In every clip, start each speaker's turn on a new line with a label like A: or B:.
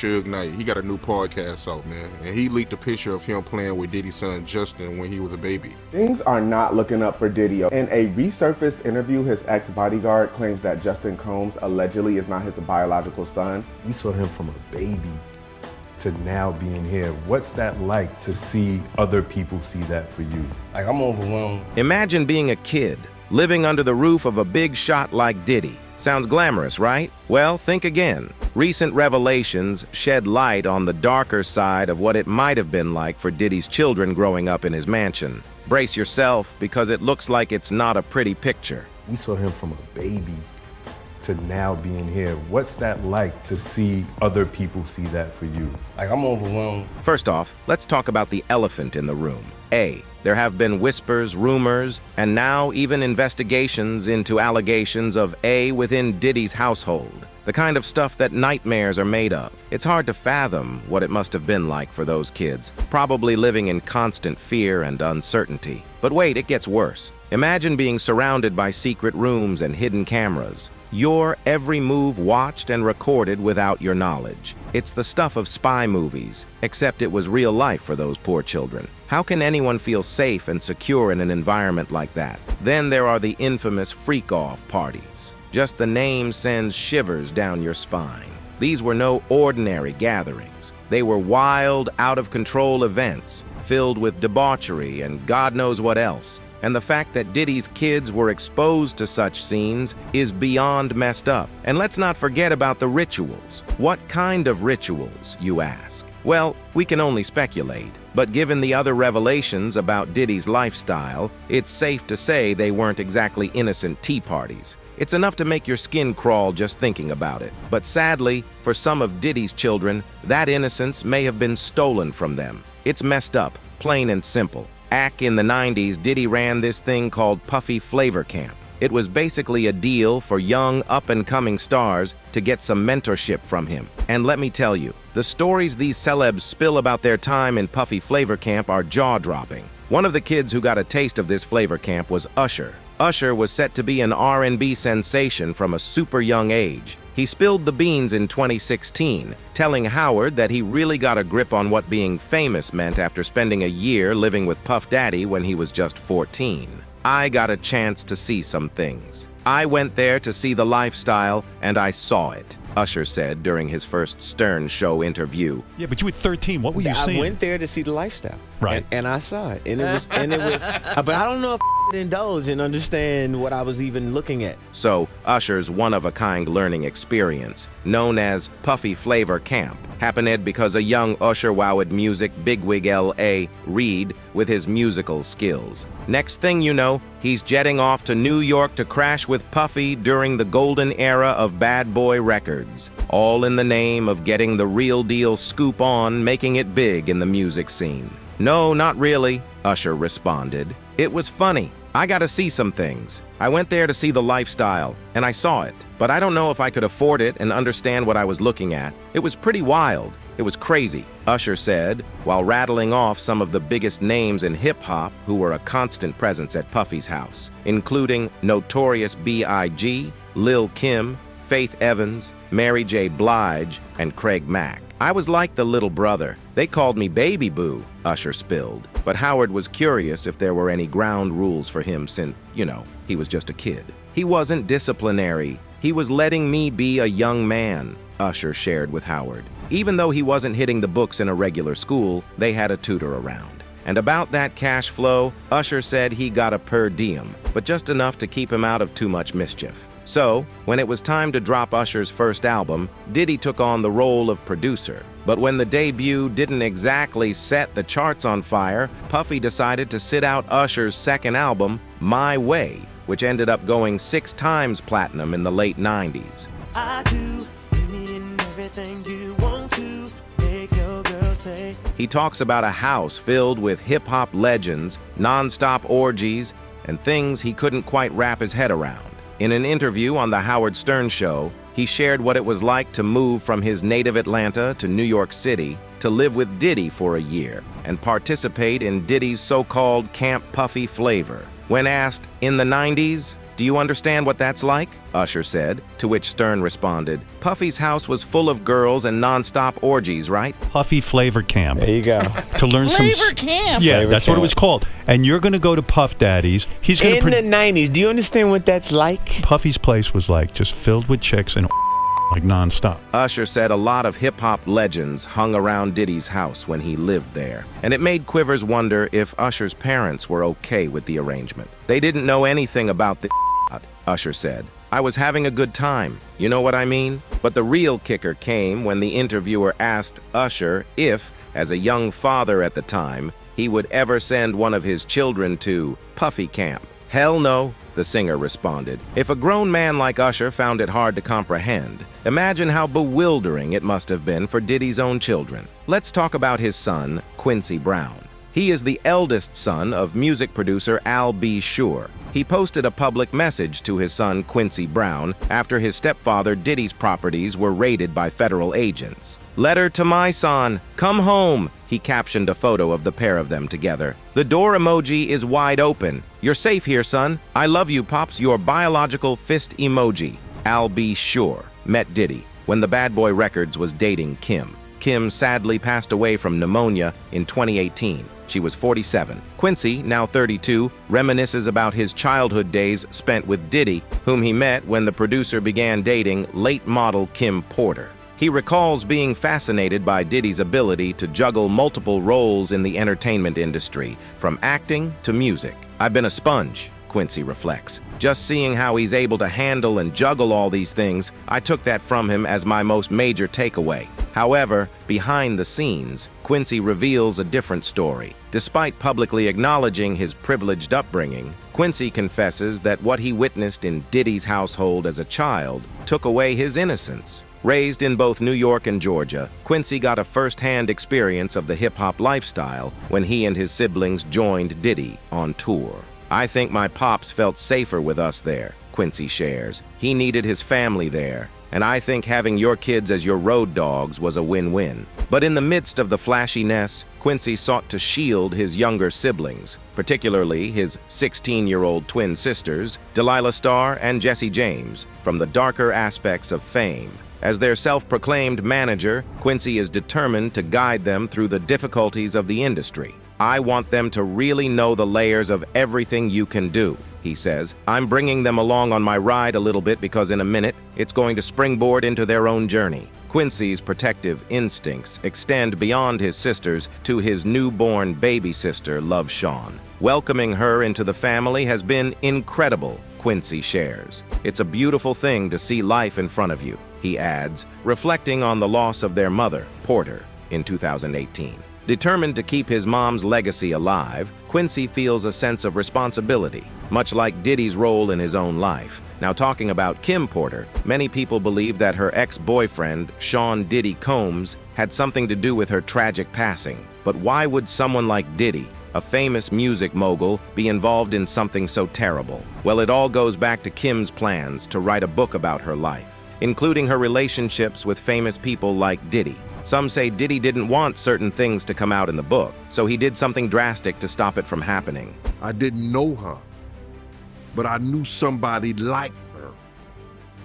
A: Suge Knight. He got a new podcast out, man. And he leaked a picture of him playing with Diddy's son Justin when he was a baby.
B: Things are not looking up for Diddy. In a resurfaced interview, his ex-bodyguard claims that Justin Combs allegedly is not his biological son.
C: We saw him from a baby to now being here. What's that like to see other people see that for you?
D: Like, I'm overwhelmed.
E: Imagine being a kid, living under the roof of a big shot like Diddy. Sounds glamorous, right? Well, think again. Recent revelations shed light on the darker side of what it might have been like for Diddy's children growing up in his mansion. Brace yourself, because it looks like it's not a pretty picture.
C: We saw him from a baby to now being here. What's that like to see other people see that for you?
D: Like, I'm overwhelmed.
E: First off, let's talk about the elephant in the room. There have been whispers, rumors, and now even investigations into allegations of within Diddy's household. The kind of stuff that nightmares are made of. It's hard to fathom what it must have been like for those kids, probably living in constant fear and uncertainty. But wait, it gets worse. Imagine being surrounded by secret rooms and hidden cameras. Your every move watched and recorded without your knowledge. It's the stuff of spy movies, except it was real life for those poor children. How can anyone feel safe and secure in an environment like that? Then there are the infamous freak-off parties. Just the name sends shivers down your spine. These were no ordinary gatherings. They were wild, out-of-control events, filled with debauchery and God knows what else. And the fact that Diddy's kids were exposed to such scenes is beyond messed up. And let's not forget about the rituals. What kind of rituals, you ask? Well, we can only speculate. But given the other revelations about Diddy's lifestyle, it's safe to say they weren't exactly innocent tea parties. It's enough to make your skin crawl just thinking about it. But sadly, for some of Diddy's children, that innocence may have been stolen from them. It's messed up, plain and simple. In the 90s, Diddy ran this thing called Puffy Flavor Camp. It was basically a deal for young, up-and-coming stars to get some mentorship from him. And let me tell you, the stories these celebs spill about their time in Puffy Flavor Camp are jaw-dropping. One of the kids who got a taste of this flavor camp was Usher. Usher was set to be an R&B sensation from a super young age. He spilled the beans in 2016, telling Howard that he really got a grip on what being famous meant after spending a year living with Puff Daddy when he was just 14. I got a chance to see some things. I went there to see the lifestyle, and I saw it, Usher said during his first Stern Show interview.
F: Yeah, but you were 13. What were you seeing?
G: I went there to see the lifestyle.
F: Right.
G: And I saw it. And it was, but I don't know if indulge and understand what I was even looking at.
E: So, Usher's one-of-a-kind learning experience, known as Puffy Flavor Camp, happened because a young Usher wowed music bigwig L.A. Reid with his musical skills. Next thing you know, he's jetting off to New York to crash with Puffy during the golden era of Bad Boy Records, all in the name of getting the real deal scoop on, making it big in the music scene. No, not really, Usher responded. It was funny. I got to see some things. I went there to see the lifestyle, and I saw it. But I don't know if I could afford it and understand what I was looking at. It was pretty wild. It was crazy, Usher said, while rattling off some of the biggest names in hip-hop who were a constant presence at Puffy's house, including Notorious B.I.G., Lil' Kim, Faith Evans, Mary J. Blige, and Craig Mack. I was like the little brother. They called me Baby Boo, Usher spilled. But Howard was curious if there were any ground rules for him since, he was just a kid. He wasn't disciplinary. He was letting me be a young man, Usher shared with Howard. Even though he wasn't hitting the books in a regular school, they had a tutor around. And about that cash flow, Usher said he got a per diem, but just enough to keep him out of too much mischief. So, when it was time to drop Usher's first album, Diddy took on the role of producer. But when the debut didn't exactly set the charts on fire, Puffy decided to sit out Usher's second album, My Way, which ended up going 6 times platinum in the late 90s.
H: I do everything you want to make your girl say.
E: He talks about a house filled with hip-hop legends, non-stop orgies, and things he couldn't quite wrap his head around. In an interview on The Howard Stern Show, he shared what it was like to move from his native Atlanta to New York City to live with Diddy for a year and participate in Diddy's so-called Camp Puffy Flavor. When asked, in the 90s, Do you understand what that's like? Usher said, to which Stern responded, Puffy's house was full of girls and nonstop orgies, right?
F: Puffy Flavor Camp.
G: There you go.
F: To learn
I: Flavor Camp.
F: Yeah,
G: Flavor
F: that's what it
G: Camp.
F: was called. And you're going to go to Puff Daddy's. He's going
G: In
F: to
G: the 90s, do you understand what that's like?
F: Puffy's place was like just filled with chicks and like nonstop.
E: Usher said a lot of hip-hop legends hung around Diddy's house when he lived there, and it made Quivers wonder if Usher's parents were okay with the arrangement. They didn't know anything about the Usher said. I was having a good time, you know what I mean? But the real kicker came when the interviewer asked Usher if, as a young father at the time, he would ever send one of his children to Puffy Camp. Hell no, the singer responded. If a grown man like Usher found it hard to comprehend, imagine how bewildering it must have been for Diddy's own children. Let's talk about his son, Quincy Brown. He is the eldest son of music producer Al B. Sure. He posted a public message to his son Quincy Brown after his stepfather Diddy's properties were raided by federal agents. Letter to my son, come home, he captioned a photo of the pair of them together. The door emoji is wide open. You're safe here, son. I love you, Pops, your biological fist emoji. Al B. Sure met Diddy when the Bad Boy Records was dating Kim. Kim sadly passed away from pneumonia in 2018. She was 47. Quincy, now 32, reminisces about his childhood days spent with Diddy, whom he met when the producer began dating late model Kim Porter. He recalls being fascinated by Diddy's ability to juggle multiple roles in the entertainment industry, from acting to music. I've been a sponge, Quincy reflects. Just seeing how he's able to handle and juggle all these things, I took that from him as my most major takeaway. However, behind the scenes, Quincy reveals a different story. Despite publicly acknowledging his privileged upbringing, Quincy confesses that what he witnessed in Diddy's household as a child took away his innocence. Raised in both New York and Georgia, Quincy got a first-hand experience of the hip-hop lifestyle when he and his siblings joined Diddy on tour. I think my pops felt safer with us there, Quincy shares. He needed his family there, and I think having your kids as your road dogs was a win-win. But in the midst of the flashiness, Quincy sought to shield his younger siblings, particularly his 16-year-old twin sisters, Delilah Starr and Jesse James, from the darker aspects of fame. As their self-proclaimed manager, Quincy is determined to guide them through the difficulties of the industry. I want them to really know the layers of everything you can do, he says. I'm bringing them along on my ride a little bit because in a minute, it's going to springboard into their own journey. Quincy's protective instincts extend beyond his sisters to his newborn baby sister, Love Shawn. Welcoming her into the family has been incredible, Quincy shares. It's a beautiful thing to see life in front of you, he adds, reflecting on the loss of their mother, Porter, in 2018. Determined to keep his mom's legacy alive, Quincy feels a sense of responsibility, much like Diddy's role in his own life. Now, talking about Kim Porter, many people believe that her ex-boyfriend, Sean Diddy Combs, had something to do with her tragic passing. But why would someone like Diddy, a famous music mogul, be involved in something so terrible? Well, it all goes back to Kim's plans to write a book about her life, including her relationships with famous people like Diddy. Some say Diddy didn't want certain things to come out in the book, so he did something drastic to stop it from happening.
J: I didn't know her, but I knew somebody like her,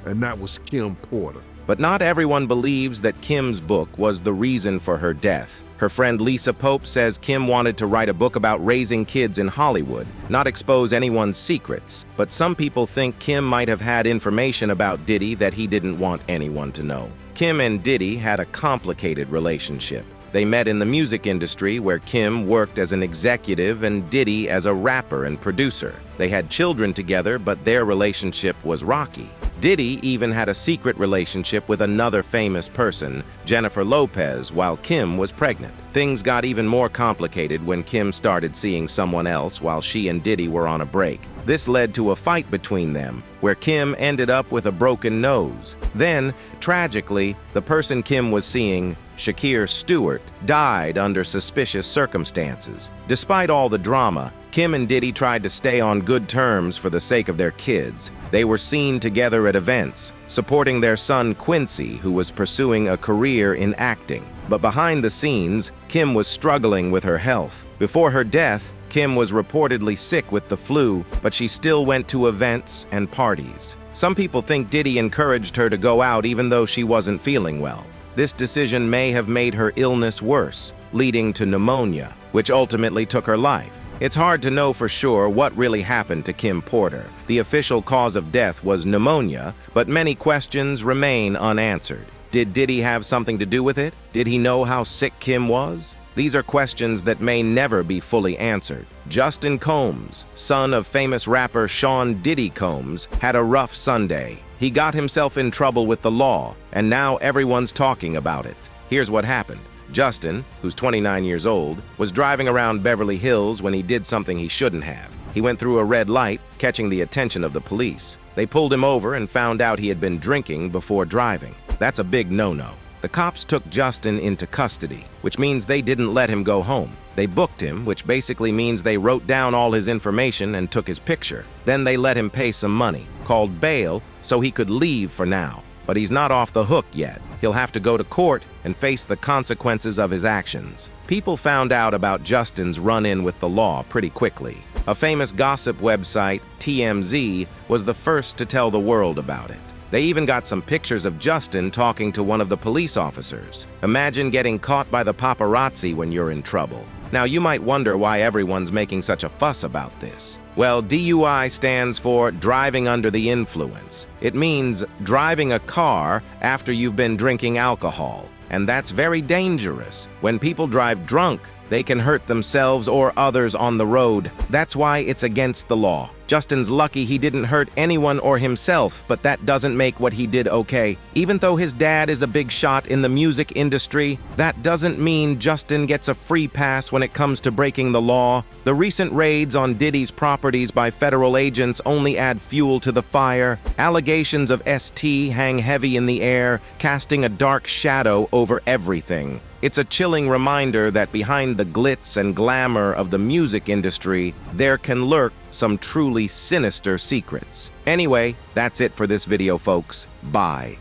J: and that was Kim Porter.
E: But not everyone believes that Kim's book was the reason for her death. Her friend Lisa Pope says Kim wanted to write a book about raising kids in Hollywood, not expose anyone's secrets. But some people think Kim might have had information about Diddy that he didn't want anyone to know. Kim and Diddy had a complicated relationship. They met in the music industry where Kim worked as an executive and Diddy as a rapper and producer. They had children together, but their relationship was rocky. Diddy even had a secret relationship with another famous person, Jennifer Lopez, while Kim was pregnant. Things got even more complicated when Kim started seeing someone else while she and Diddy were on a break. This led to a fight between them, where Kim ended up with a broken nose. Then, tragically, the person Kim was seeing, Shakir Stewart, died under suspicious circumstances. Despite all the drama, Kim and Diddy tried to stay on good terms for the sake of their kids. They were seen together at events, supporting their son Quincy, who was pursuing a career in acting. But behind the scenes, Kim was struggling with her health. Before her death, Kim was reportedly sick with the flu, but she still went to events and parties. Some people think Diddy encouraged her to go out even though she wasn't feeling well. This decision may have made her illness worse, leading to pneumonia, which ultimately took her life. It's hard to know for sure what really happened to Kim Porter. The official cause of death was pneumonia, but many questions remain unanswered. Did Diddy have something to do with it? Did he know how sick Kim was? These are questions that may never be fully answered. Justin Combs, son of famous rapper Sean Diddy Combs, had a rough Sunday. He got himself in trouble with the law, and now everyone's talking about it. Here's what happened. Justin, who's 29 years old, was driving around Beverly Hills when he did something he shouldn't have. He went through a red light, catching the attention of the police. They pulled him over and found out he had been drinking before driving. That's a big no-no. The cops took Justin into custody, which means they didn't let him go home. They booked him, which basically means they wrote down all his information and took his picture. Then they let him pay some money, called bail, so he could leave for now. But he's not off the hook yet. He'll have to go to court and face the consequences of his actions. People found out about Justin's run-in with the law pretty quickly. A famous gossip website, TMZ, was the first to tell the world about it. They even got some pictures of Justin talking to one of the police officers. Imagine getting caught by the paparazzi when you're in trouble. Now, you might wonder why everyone's making such a fuss about this. Well, DUI stands for driving under the influence. It means driving a car after you've been drinking alcohol. And that's very dangerous. When people drive drunk, they can hurt themselves or others on the road. That's why it's against the law. Justin's lucky he didn't hurt anyone or himself, but that doesn't make what he did okay. Even though his dad is a big shot in the music industry, that doesn't mean Justin gets a free pass when it comes to breaking the law. The recent raids on Diddy's properties by federal agents only add fuel to the fire. Allegations of ST hang heavy in the air, casting a dark shadow over everything. It's a chilling reminder that behind the glitz and glamour of the music industry, there can lurk some truly sinister secrets. Anyway, that's it for this video, folks. Bye.